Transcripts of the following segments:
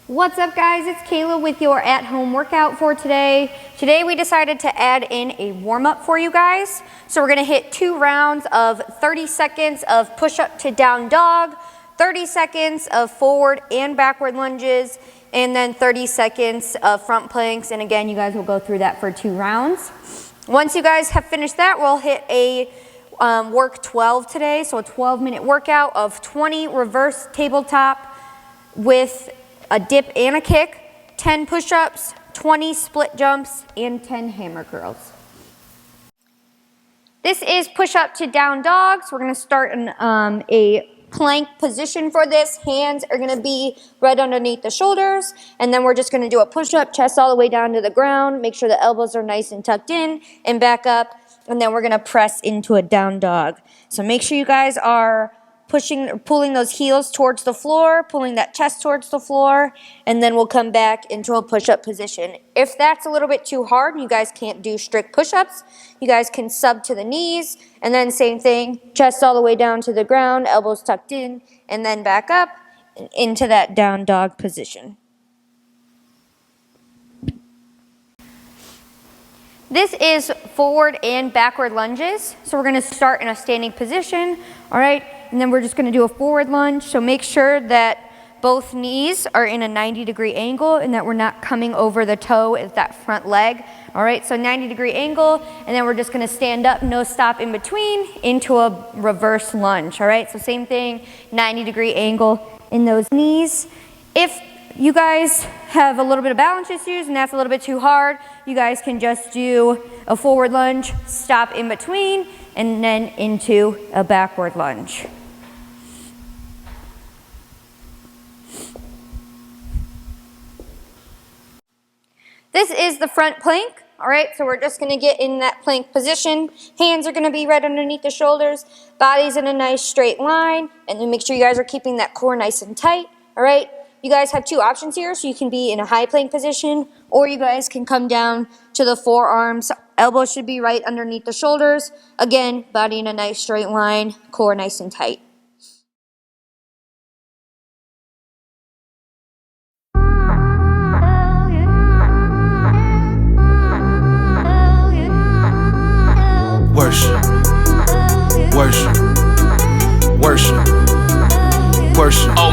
What's up guys, it's Kayla with your at-home workout for today. Today we decided to add in a warm-up for you guys. So we're gonna hit 2 rounds of 30 seconds of push-up to down dog, 30 seconds of forward and backward lunges, and then 30 seconds of front planks. And again, you guys will go through that for 2 rounds. Once you guys have finished that, we'll hit a work 12 today. So a 12-minute workout of 20 reverse tabletop with a dip and a kick, 10 push-ups, 20 split jumps, and 10 hammer curls. This is push-up to down dog. So we're gonna start in a plank position for this. Hands are gonna be right underneath the shoulders, and then we're just gonna do a push-up, chest all the way down to the ground. Make sure the elbows are nice and tucked in, and back up, and then we're gonna press into a down dog. So make sure you guys are pulling those heels towards the floor, pulling that chest towards the floor, and then we'll come back into a push-up position. If that's a little bit too hard and you guys can't do strict push-ups, you guys can sub to the knees, and then same thing, chest all the way down to the ground, elbows tucked in, and then back up into that down dog position. This is forward and backward lunges. So we're gonna start in a standing position, all right? And then we're just gonna do a forward lunge. So make sure that both knees are in a 90-degree angle and that we're not coming over the toe at that front leg, all right? So 90-degree angle, and then we're just gonna stand up, no stop in between, into a reverse lunge, all right? So same thing, 90-degree angle in those knees. If you guys have a little bit of balance issues and that's a little bit too hard, you guys can just do a forward lunge, stop in between, and then into a backward lunge. This is the front plank, all right? So we're just gonna get in that plank position. Hands are gonna be right underneath the shoulders, body's in a nice straight line, and then make sure you guys are keeping that core nice and tight, all right? You guys have 2 options here, so you can be in a high plank position, or you guys can come down to the forearms. Elbows should be right underneath the shoulders. Again, body in a nice straight line, core nice and tight. Worship, worship, worship, worship. Oh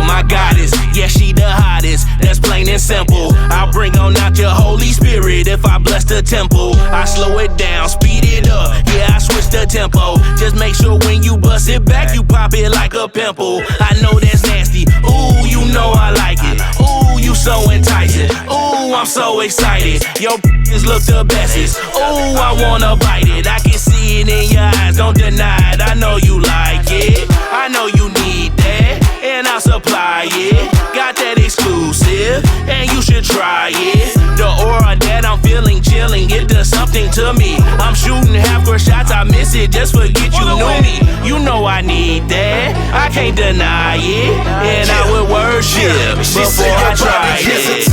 my goddess, yeah, she the hottest. That's plain and simple. I'll bring on out your Holy Spirit if I bless the temple. I slow it down, speed it up, yeah, I switch the tempo. Just make sure when you bust it back, you pop it like a pimple. I know that's nasty, ooh, you know I like it. Ooh, you so enticing, ooh, I'm so excited. Your look the bestest, ooh, I wanna bite it. I can see it in your eyes, don't deny it. I know you like it, I know you need that, and I'll supply it. Got that exclusive, and you should try it. The aura that I'm feeling chilling, it does something to me. I'm shooting half-court shots, I miss it, just forget you knew me. You know I need that, I can't deny it, and I would worship before I try it.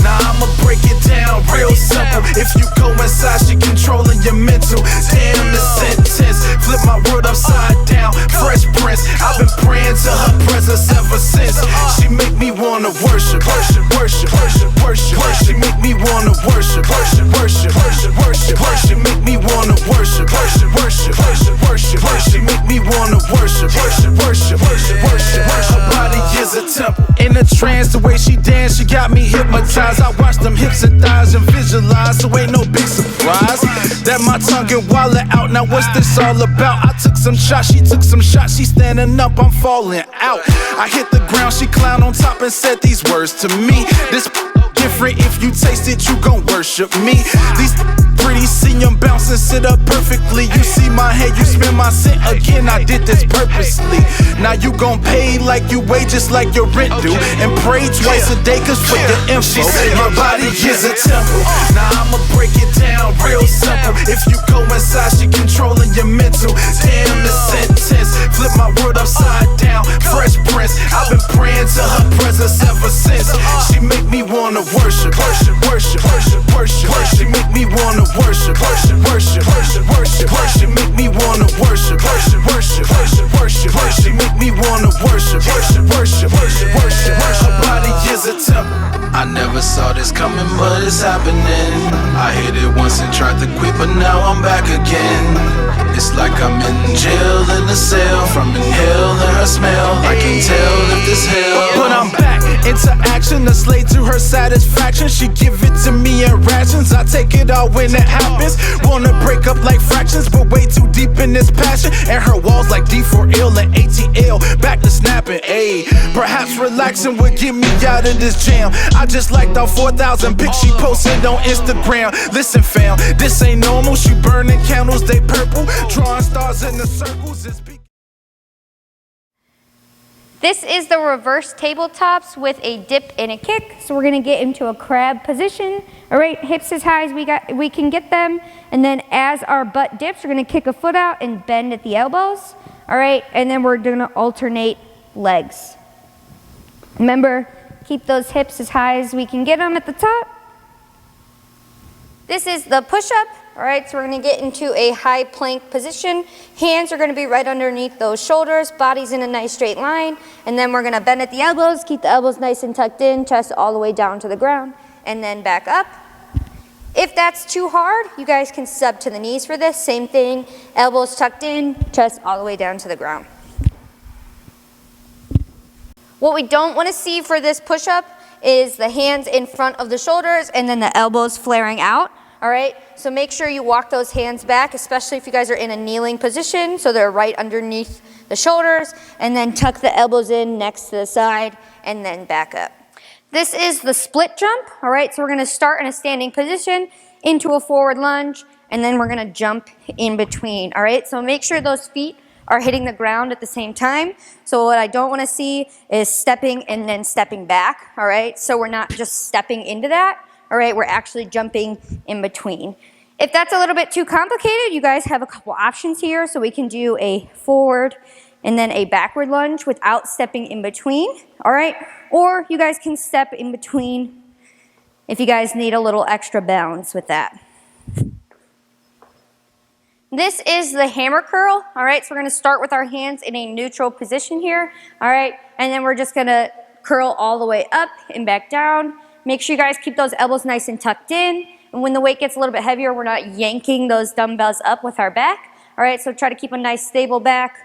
Now I'ma break it down real simple. If you go inside, she controlling your mental. Damn the sentence, flip my world upside down. Fresh Prince, I've been praying to her presence ever since. She make me wanna worship, worship, worship, worship, worship. She make me wanna worship, worship, worship, worship, worship. She make me wanna worship, worship, worship, worship, worship. She make me wanna worship, worship, worship, worship, worship. Her body is a temple. In a trance, the way she dance, she got me hypnotized. I watch them hips and thighs and visualize, so ain't no big surprise that my tongue can wallet out. Now what's this all about? I took some shots, she took some shots. She standing up, I'm falling out. I hit the ground, she climbed on top and said these words to me. This different, if you taste it, you gon' worship me. These pretty, see them bounce and sit up perfectly. You see my head, you spin my scent again. I did this purposely. Now you gon' pay like you weigh, just like your rent do, and pray twice a day, cause for your info, my body is a temple. Now I'ma break it down real simple. If you go inside, she controlling your mental. Damn the sentence, flip my world upside down. Fresh Prince, I've been praying to her presence ever since. She make me wanna worship, worship, worship, worship, worship. She make me wanna worship, worship, worship, worship, worship. She make me wanna worship, worship, worship, worship, worship. She make me wanna worship, worship, worship, worship, worship. Her saw this coming, but it's happening. I hit it once and tried to quit, but now I'm back again. It's like I'm in jail in a cell, from inhaling her smell. I can tell if this hell. But I'm back into action, a slave to her satisfaction. She give it to me in rations, I take it all when it happens. Wanna break up like fractions, but way too deep in this passion. And her walls like D4L and ATL, back to snapping, ayy. Perhaps relaxing would get me out of this jam. I just liked all 4,000 pics she posted on Instagram. Listen fam, this ain't normal. She burning candles, they purple, drawing stars in the circles. This is the reverse tabletops with a dip and a kick. So we're gonna get into a crab position. All right, hips as high as we can get them. And then as our butt dips, we're gonna kick a foot out and bend at the elbows. All right, and then we're gonna alternate legs. Remember, keep those hips as high as we can get them at the top. This is the push-up. All right, so we're gonna get into a high plank position. Hands are gonna be right underneath those shoulders, body's in a nice straight line, and then we're gonna bend at the elbows, keep the elbows nice and tucked in, chest all the way down to the ground, and then back up. If that's too hard, you guys can sub to the knees for this. Same thing, elbows tucked in, chest all the way down to the ground. What we don't wanna see for this push-up is the hands in front of the shoulders and then the elbows flaring out. All right, so make sure you walk those hands back, especially if you guys are in a kneeling position, so they're right underneath the shoulders, and then tuck the elbows in next to the side, and then back up. This is the split jump, all right, so we're gonna start in a standing position, into a forward lunge, and then we're gonna jump in between, all right? So make sure those feet are hitting the ground at the same time. So what I don't wanna see is stepping and then stepping back, all right? So we're not just stepping into that. All right, we're actually jumping in between. If that's a little bit too complicated, you guys have a couple options here. So we can do a forward and then a backward lunge without stepping in between, all right? Or you guys can step in between if you guys need a little extra balance with that. This is the hammer curl, all right? So we're gonna start with our hands in a neutral position here, all right? And then we're just gonna curl all the way up and back down. Make sure you guys keep those elbows nice and tucked in. And when the weight gets a little bit heavier, we're not yanking those dumbbells up with our back. All right, so try to keep a nice stable back.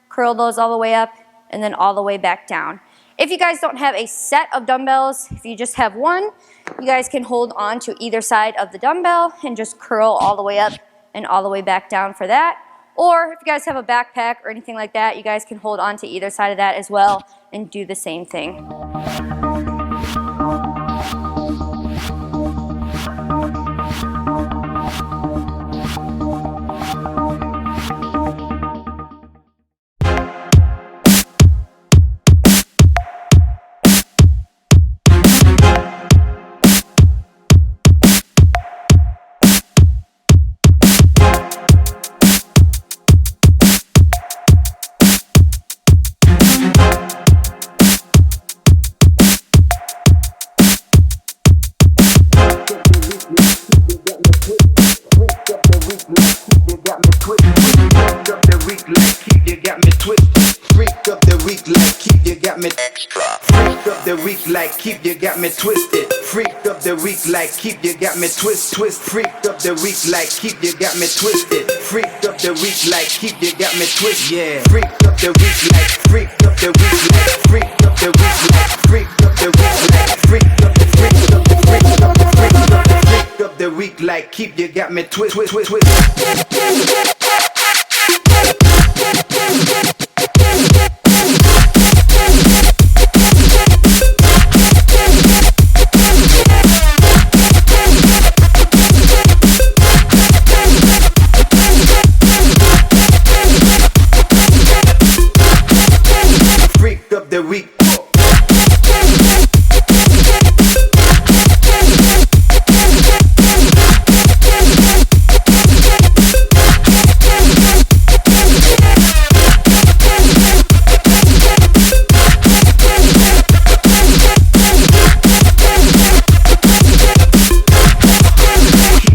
Curl those all the way up and then all the way back down. If you guys don't have a set of dumbbells, if you just have one, you guys can hold on to either side of the dumbbell and just curl all the way up and all the way back down for that. Or if you guys have a backpack or anything like that, you guys can hold on to either side of that as well and do the same thing. Like keep you got me twisted. Freak up the week like keep you got me twist. Freak up the week like keep you got me twisted. Freak up the week like keep you got me twist. Yeah. Freak up the week like freak up the week like freak up the week like freak up the week like freak up the freak up the freak up the freak up the freak up the week like keep you got me twist. The week.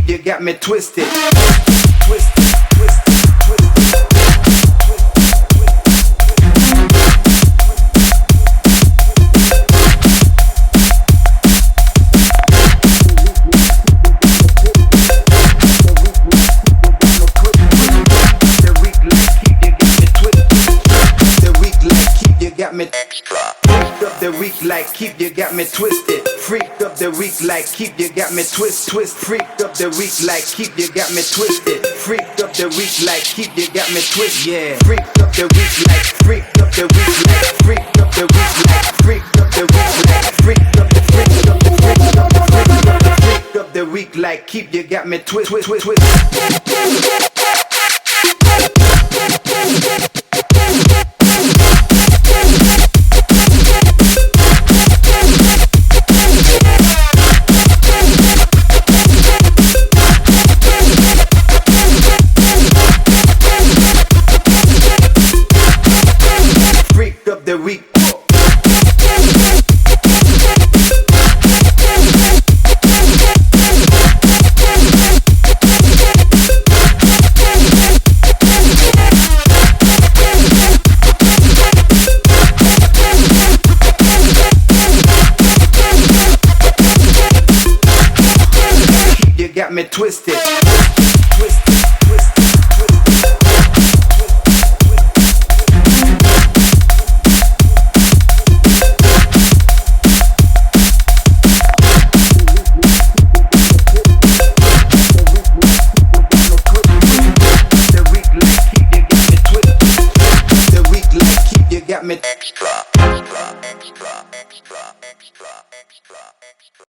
You got me twisted. of the week like keep you got me twisted. Freak of the week like keep you got me twist. Freak of the week like keep you got me twisted. Freak of the week like keep you got me twist. Yeah. Freak of the week like freak of the week like freak of the week like freak of the week like freak of the freak of the freak of the freak of the freak of the week like keep you got me twist. Freak of the week. You got me twisted. Got me extra, extra, extra, extra, extra, extra, extra.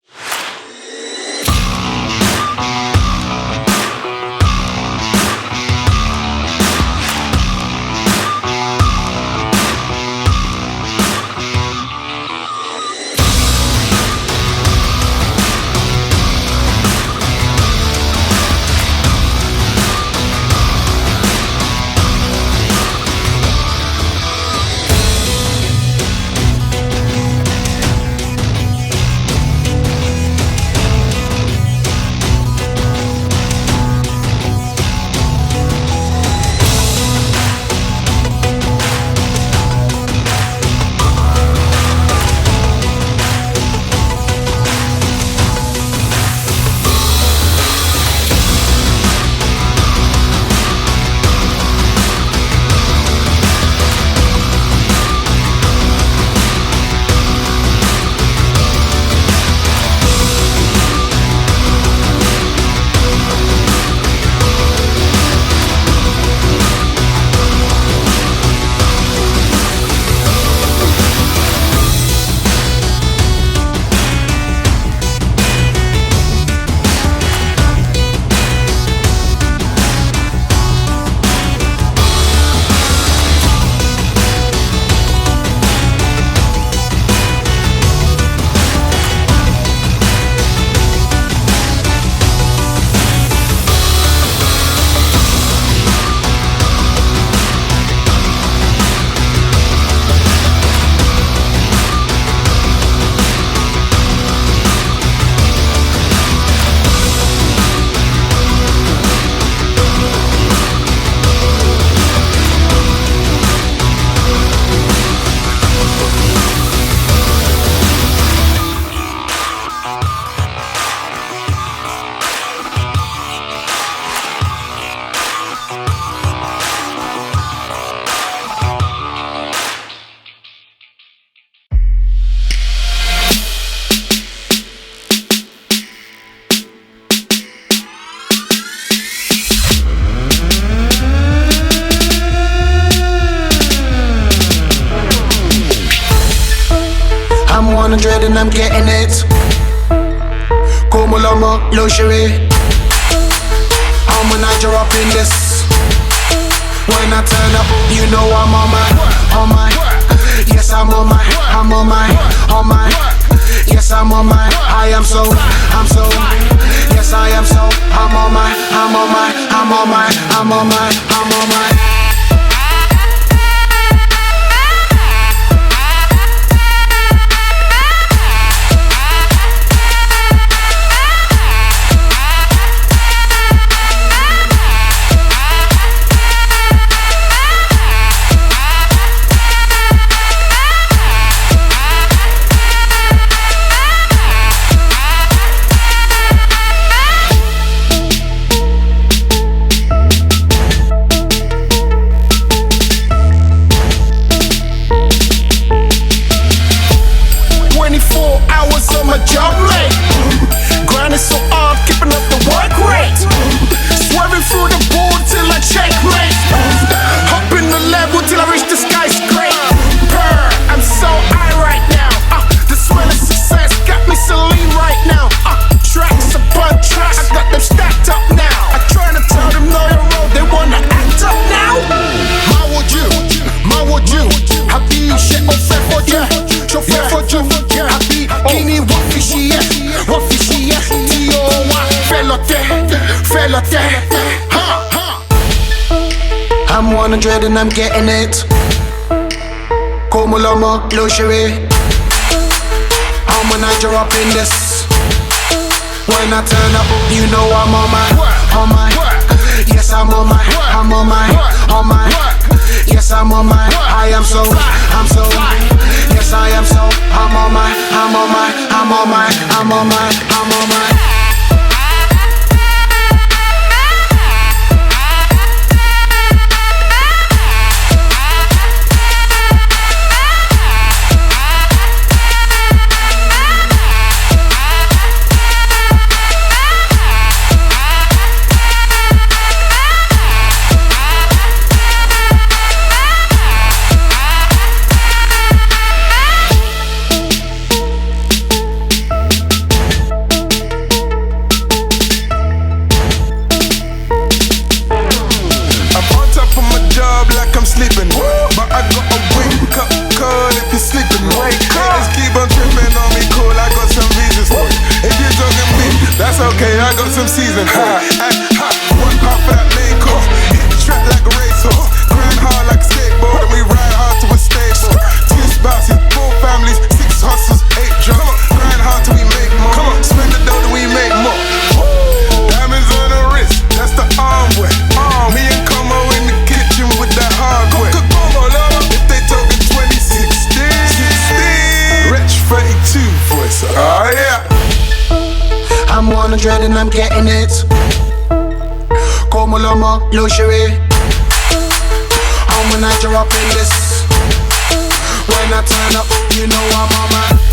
I'm 100 and I'm getting it. Como Lomo, luxury. I'm a Niger up in this. When I turn up, you know I'm on my. Yes, I'm on my. Yes, I'm on my. I'm so. Yes, I am so. I'm on my. Felote. I'm 100 and I'm getting it. Como Lomo, luxury. I'm a Niger up in this. When I turn up, you know I'm on my. Yes, I'm on my. Yes, I'm on my. I'm so. Yes, I am so. I'm on my. Like I'm sleeping, but I got a wake up call if you're sleeping. Haters keep on tripping on me, cool. I got some reasons for it. If you're talking me, that's okay. I got some season for it. One half of that main course, hit the track like a racehorse. Grind hard like a skateboard, and we ride hard to a stable. 2 spouses, 4 families, 6 hustles, 8 jobs. Grind hard till we make more. Spend the dough till we make more. Diamonds on the wrist, that's the arm way. Me and Como in the kitchen with that hardware. If they talking 2016, Rich 32 voice. Oh yeah. I'm 100 and I'm getting it. Como Lomo, luxury. I'm a Niger up in this. When I turn up, you know I'm on my.